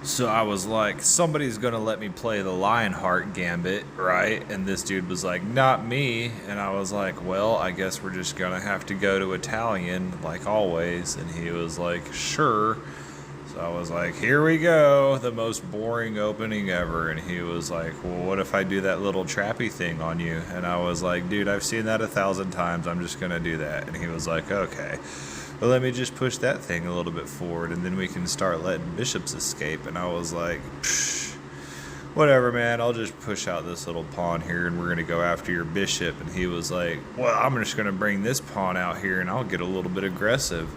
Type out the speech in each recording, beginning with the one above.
So I was like, somebody's gonna let me play the Lionheart Gambit, right? And this dude was like, not me. And I was like, well, I guess we're just gonna have to go to Italian, like always. And he was like, sure. So I was like, here we go, the most boring opening ever. And he was like, well, what if I do that little trappy thing on you? And I was like, dude, I've seen that 1,000 times. I'm just gonna do that. And he was like, okay. Well, let me just push that thing a little bit forward, and then we can start letting bishops escape. And I was like, psh, whatever, man. I'll just push out this little pawn here, and we're going to go after your bishop. And he was like, well, I'm just going to bring this pawn out here, and I'll get a little bit aggressive.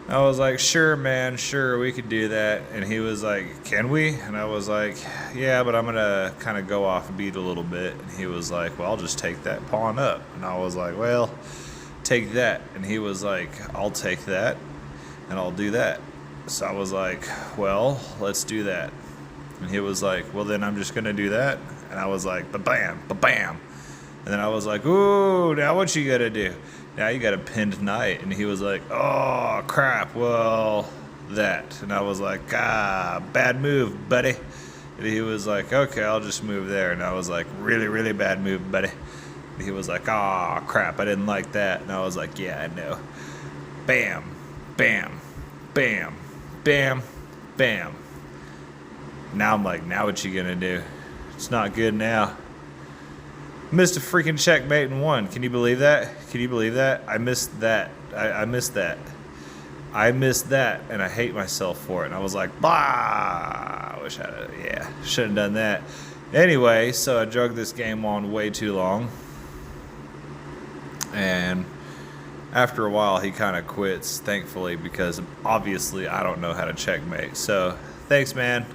I was like, sure, man, sure, we could do that. And he was like, can we? And I was like, yeah, but I'm going to kind of go off beat a little bit. And he was like, well, I'll just take that pawn up. And I was like, well, take that. And he was like, I'll take that and I'll do that. So I was like, well, let's do that. And he was like, well, then I'm just gonna do that. And I was like, ba-bam, ba-bam. And then I was like, ooh, now what you gotta do? Now you got a pinned knight. And he was like, oh crap, well, that. And I was like, bad move, buddy. And he was like, okay, I'll just move there. And I was like, really, really bad move, buddy. He was like, "Ah, crap, I didn't like that." And I was like, "Yeah, I know." Bam, bam, bam, bam, bam. Now I'm like, now what you gonna do? It's not good now. Missed a freaking checkmate and won. Can you believe that? Can you believe that? I missed that. I missed that. I missed that, and I hate myself for it. And I was like, blah. I wish should have done that. Anyway, so I drug this game on way too long. And after a while, he kind of quits, thankfully, because obviously I don't know how to checkmate. So, thanks, man.